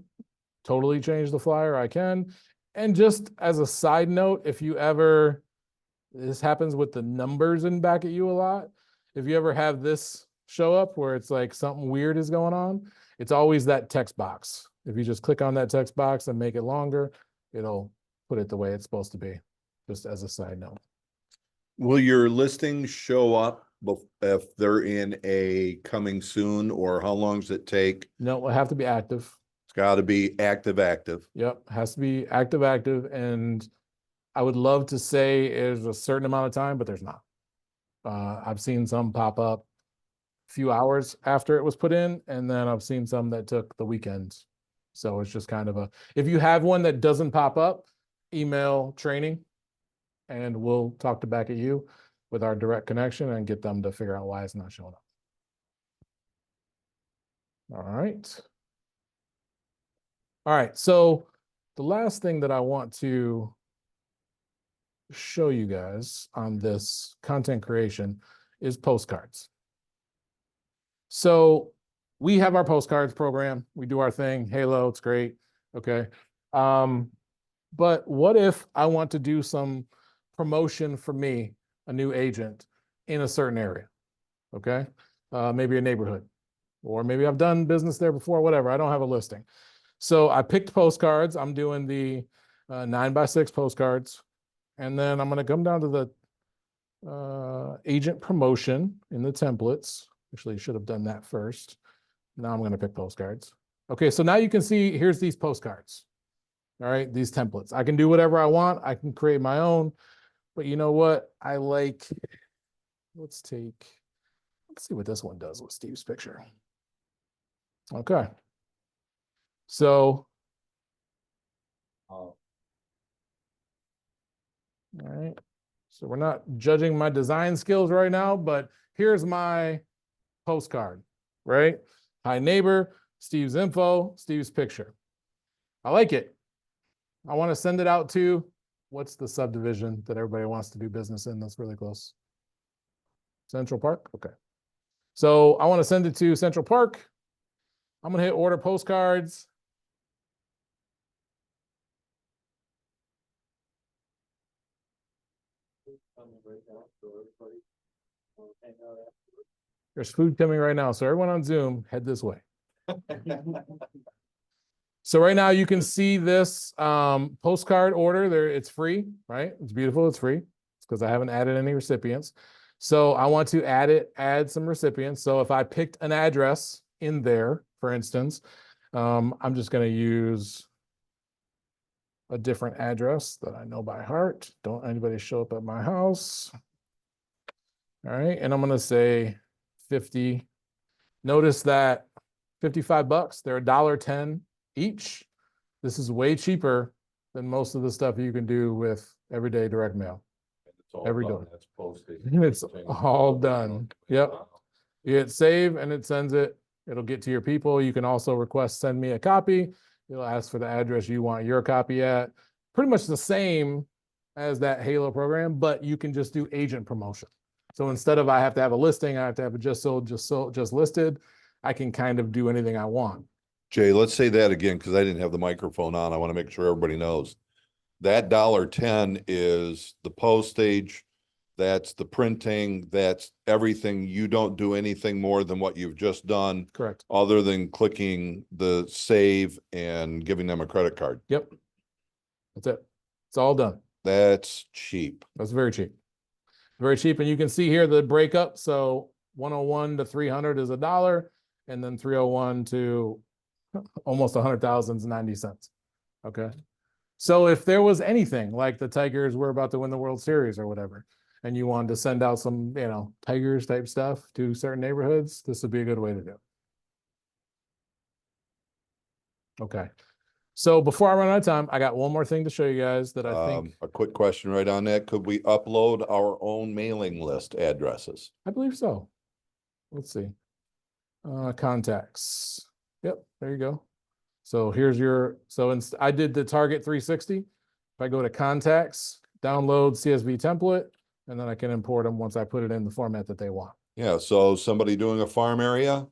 totally change the flyer, I can. And just as a side note, if you ever, this happens with the numbers in Back at You a lot. If you ever have this show up where it's like something weird is going on, it's always that text box. If you just click on that text box and make it longer, it'll put it the way it's supposed to be, just as a side note. Will your listings show up if they're in a coming soon, or how long does it take? No, it'll have to be active. It's got to be active. Yep, has to be active. And I would love to say there's a certain amount of time, but there's not. I've seen some pop up a few hours after it was put in, and then I've seen some that took the weekend. So it's just kind of a, if you have one that doesn't pop up, email training and we'll talk to Back at You with our direct connection and get them to figure out why it's not showing up. All right. All right, so the last thing that I want to show you guys on this content creation is postcards. So we have our postcards program. We do our thing. Halo, it's great. Okay. But what if I want to do some promotion for me, a new agent in a certain area? Okay. Maybe a neighborhood, or maybe I've done business there before, whatever. I don't have a listing. So I picked postcards. I'm doing the 9x6 postcards. And then I'm going to come down to the agent promotion in the templates. Actually, should have done that first. Now I'm going to pick postcards. Okay, so now you can see, here's these postcards. All right, these templates. I can do whatever I want. I can create my own. But you know what? I like, let's see what this one does with Steve's picture. Okay. So, all right. So we're not judging my design skills right now, but here's my postcard, right? Hi neighbor, Steve's info, Steve's picture. I like it. I want to send it out to, what's the subdivision that everybody wants to do business in that's really close? Central Park? Okay. So I want to send it to Central Park. I'm going to hit order postcards. There's food coming right now. So everyone on Zoom, head this way. So right now you can see this postcard order there. It's free, right? It's beautiful. It's free. It's because I haven't added any recipients. So I want to add some recipients. So if I picked an address in there, for instance, I'm just going to use a different address that I know by heart. Don't anybody show up at my house. All right. And I'm going to say 50. Notice that 55 bucks, they're $1.10 each. This is way cheaper than most of the stuff you can do with everyday direct mail. every door. It's all done. Yep. You hit save and it sends it. It'll get to your people. You can also request send me a copy. It'll ask for the address you want your copy at. Pretty much the same as that Halo program, but you can just do agent promotion. So instead of I have to have a listing, I have to have it just sold, just listed, I can kind of do anything I want. Jay, let's say that again, because I didn't have the microphone on. I want to make sure everybody knows. That $1.10 is the postage, that's the printing, that's everything. You don't do anything more than what you've just done, Correct. other than clicking the save and giving them a credit card. Yep. That's it. It's all done. That's cheap. That's very cheap. Very cheap. And you can see here the breakup. So 101 to 300 is $1, and then 301 to almost 100,000 is 90 cents. Okay. So if there was anything like the Tigers were about to win the World Series or whatever, and you wanted to send out some, Tigers type stuff to certain neighborhoods, this would be a good way to do it. Okay. So before I run out of time, I got one more thing to show you guys that I think. A quick question right on that. Could we upload our own mailing list addresses? I believe so. Let's see. Contacts. Yep, there you go. So here's your, I did the Target 360. If I go to contacts, download CSV template, and then I can import them once I put it in the format that they want. Yeah, so somebody doing a farm area,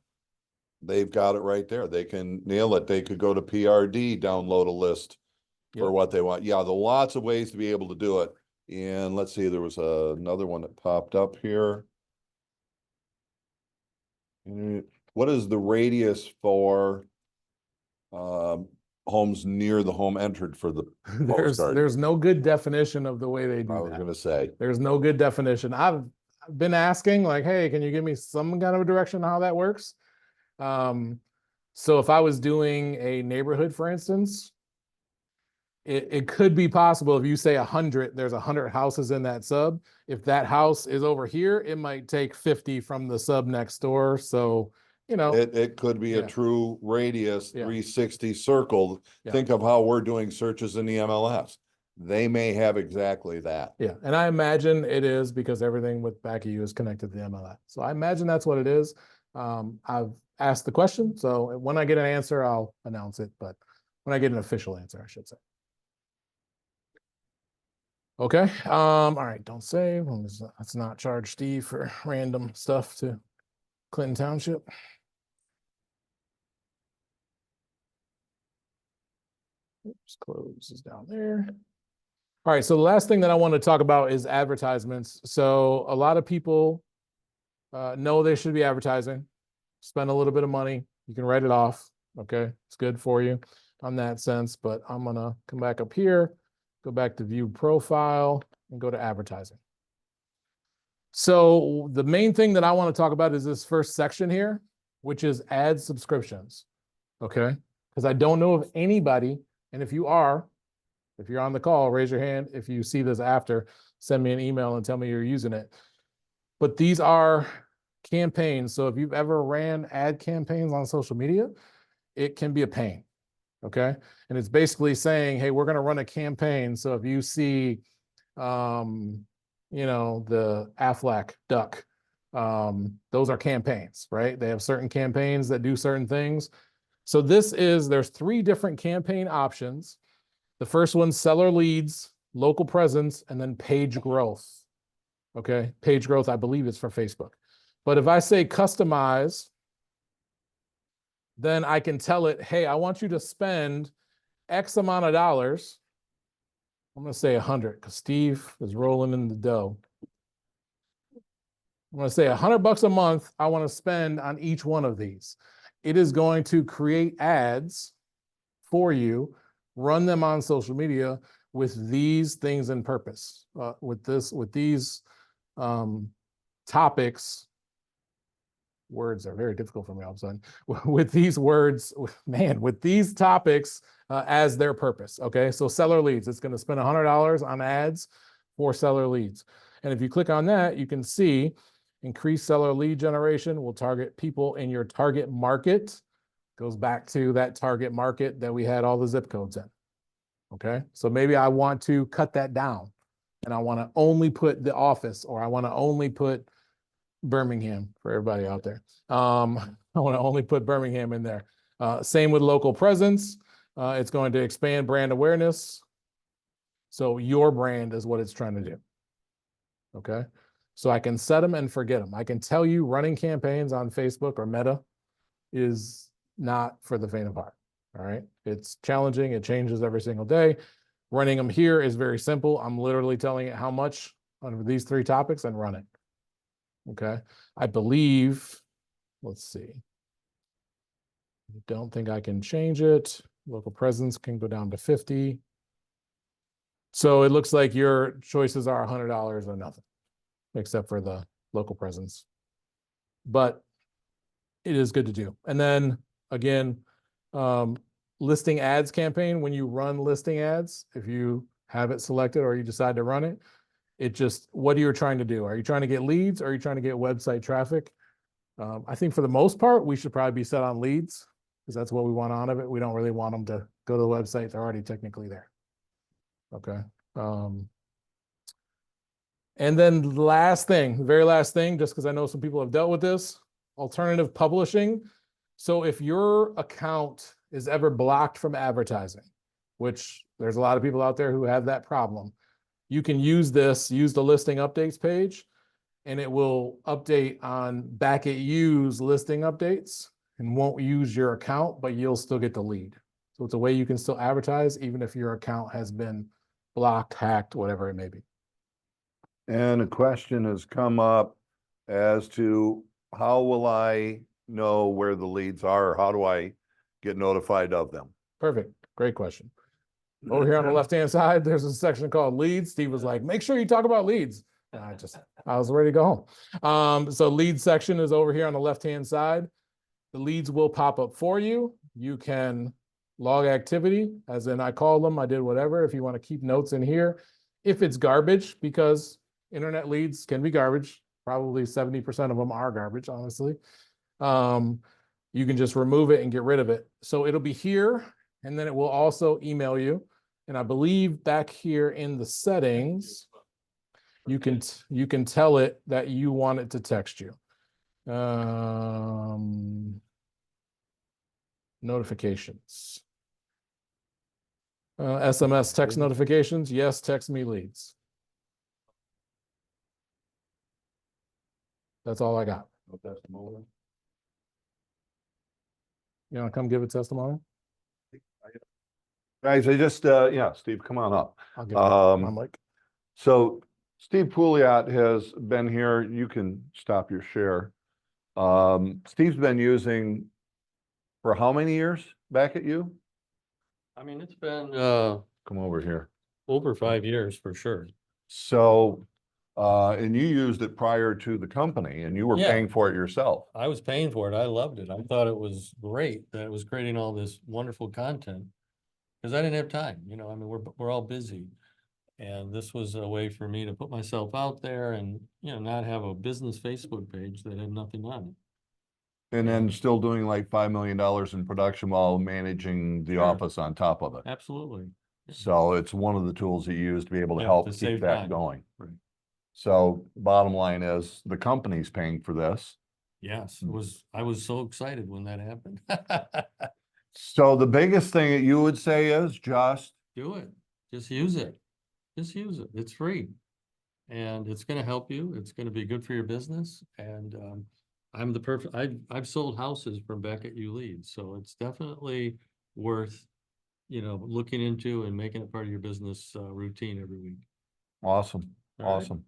they've got it right there. They can nail it. They could go to PRD, download a list for Yep. what they want. Yeah, there are lots of ways to be able to do it. And let's see, there was another one that popped up here. What is the radius for homes near the home entered for the postcard? There's no good definition of the way they do I was that. gonna say, There's no good definition. I've been asking like, hey, can you give me some kind of a direction on how that works? So if I was doing a neighborhood, for instance, it could be possible if you say 100, there's 100 houses in that sub. If that house is over here, it might take 50 from the sub next door. So, it could be a Yeah. true radius, Yeah. 360 circled. Yeah. Think of how we're doing searches in the MLS. They may have exactly that. yeah. And I imagine it is because everything with back of you is connected to the MLS. So I imagine that's what it is. I've asked the question. So when I get an answer, I'll announce it. But when I get an official answer, I should say. Okay. All right. Don't save. Let's not charge Steve for random stuff to Clinton Township. Oops, close is down there. All right. So the last thing that I want to talk about is advertisements. So a lot of people know they should be advertising. Spend a little bit of money. You can write it off. Okay. It's good for you on that sense. But I'm going to come back up here. Go back to view profile and go to advertising. So the main thing that I want to talk about is this first section here, which is ad subscriptions. Okay. Because I don't know of anybody. And if you're on the call, raise your hand. If you see this after, send me an email and tell me you're using it. But these are campaigns. So if you've ever ran ad campaigns on social media, it can be a pain. Okay. And it's basically saying, hey, we're going to run a campaign. So if you see, the Aflac duck, those are campaigns, right? They have certain campaigns that do certain things. So there's 3 different campaign options. The first one's seller leads, local presence, and then page growth. Okay. Page growth, I believe is for Facebook. But if I say customize, then I can tell it, hey, I want you to spend X amount of dollars. I'm going to say 100 because Steve is rolling in the dough. I'm going to say $100 a month I want to spend on each one of these. It is going to create ads for you, run them on social media with these things in purpose, with these topics. Words are very difficult for me all of a sudden. With these words, with these topics as their purpose. Okay, so seller leads, it's going to spend $100 on ads for seller leads. And if you click on that, you can see increased seller lead generation will target people in your target market. Goes back to that target market that we had all the zip codes in. Okay, so maybe I want to cut that down and I want to only put the office, or I want to only put Birmingham for everybody out there. I want to only put Birmingham in there. Same with local presence. It's going to expand brand awareness. So your brand is what it's trying to do. Okay. So I can set them and forget them. I can tell you running campaigns on Facebook or Meta is not for the faint of heart. All right. It's challenging. It changes every single day. Running them here is very simple. I'm literally telling it how much on these 3 topics and run it. Okay. I believe, let's see. I don't think I can change it. Local presence can go down to 50. So it looks like your choices are $100 or nothing, except for the local presence. But it is good to do. And then again, listing ads campaign, when you run listing ads, if you have it selected or you decide to run it, it just, what are you trying to do? Are you trying to get leads? Or are you trying to get website traffic? I think for the most part, we should probably be set on leads because that's what we want out of it. We don't really want them to go to the website. They're already technically there. Okay. And then the last thing, the very last thing, just because I know some people have dealt with this, alternative publishing. So if your account is ever blocked from advertising, which there's a lot of people out there who have that problem, you can use this, use the listing updates page, and it will update on back at you's listing updates and won't use your account, but you'll still get the lead. So it's a way you can still advertise even if your account has been blocked, hacked, whatever it may be. And a question has come up as to how will I know where the leads are? Or how do I get notified of them? Perfect. Great question. Over here on the left-hand side, there's a section called leads. Steve was like, make sure you talk about leads. And I was ready to go home. So lead section is over here on the left-hand side. The leads will pop up for you. You can log activity, as in I called them, I did whatever. If you want to keep notes in here, if it's garbage, because internet leads can be garbage, probably 70% of them are garbage, honestly. You can just remove it and get rid of it. So it'll be here, and then it will also email you. And I believe back here in the settings, you can tell it that you want it to text you. Notifications. SMS text notifications. Yes, text me leads. That's all I got. You want to come give a testimony? Guys, I just, yeah, Steve, come on up. I'll give it. I'm like, So Steve Pouliot has been here. You can stop your share. Steve's been using for how many years back at you? I mean, it's been Come over here. over 5 years for sure. So, and you used it prior to the company and you were Yeah. paying for it yourself. I was paying for it. I loved it. I thought it was great that it was creating all this wonderful content. Because I didn't have time, you know, I mean, we're all busy. And this was a way for me to put myself out there and, you know, not have a business Facebook page that had nothing on it. And then still doing like $5 million in production while managing the Sure. office on top of it. Absolutely. So it's one of the tools you use to be able to Yeah, help to keep save that time. going. Right. So bottom line is the company's paying for this. Yes, I was so excited when that happened. So the biggest thing that you would say is just Do it. Just use it. Just use it. It's free. And it's gonna help you. It's gonna be good for your business. And I'm the perfect, I've sold houses from back at you leads, so it's definitely worth, you know, looking into and making it part of your business routine every week. awesome, All right. awesome.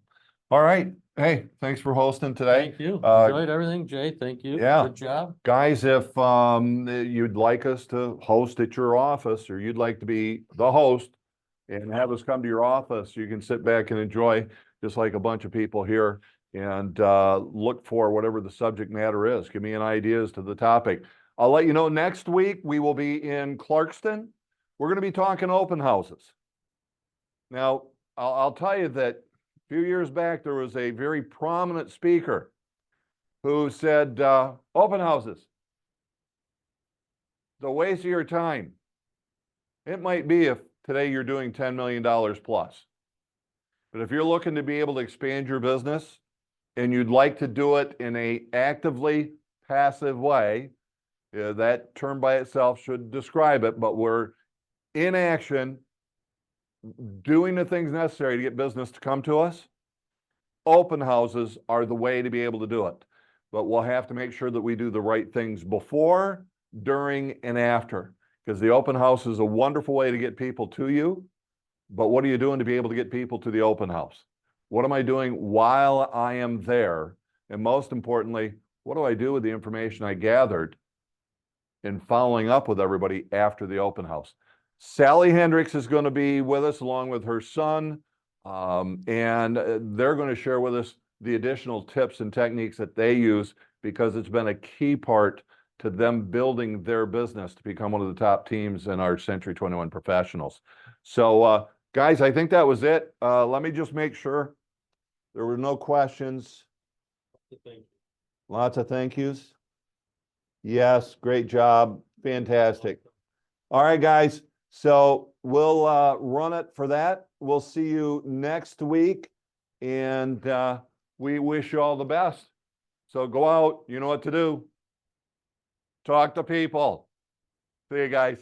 All right, hey, thanks for hosting today. Thank you. Uh, Enjoyed everything, Jay. Thank you. yeah. Good job. Guys, if you'd like us to host at your office or you'd like to be the host and have us come to your office, you can sit back and enjoy just like a bunch of people here and look for whatever the subject matter is. Give me an idea as to the topic. I'll let you know next week we will be in Clarkston. We're going to be talking open houses. Now, I'll tell you that a few years back there was a very prominent speaker who said, open houses, the waste of your time. It might be if today you're doing $10 million plus. But if you're looking to be able to expand your business and you'd like to do it in a actively passive way, that term by itself should describe it, but we're in action, doing the things necessary to get business to come to us. Open houses are the way to be able to do it. But we'll have to make sure that we do the right things before, during, and after. Because the open house is a wonderful way to get people to you. But what are you doing to be able to get people to the open house? What am I doing while I am there? And most importantly, what do I do with the information I gathered in following up with everybody after the open house? Sally Hendricks is going to be with us along with her son. And they're going to share with us the additional tips and techniques that they use, because it's been a key part to them building their business to become one of the top teams in our Century 21 professionals. So, guys, I think that was it. Let me just make sure there were no questions. Lots of thank yous. Yes, great job. Fantastic. All right, guys. So we'll run it for that. We'll see you next week. And we wish you all the best. So go out. You know what to do. Talk to people. See you guys.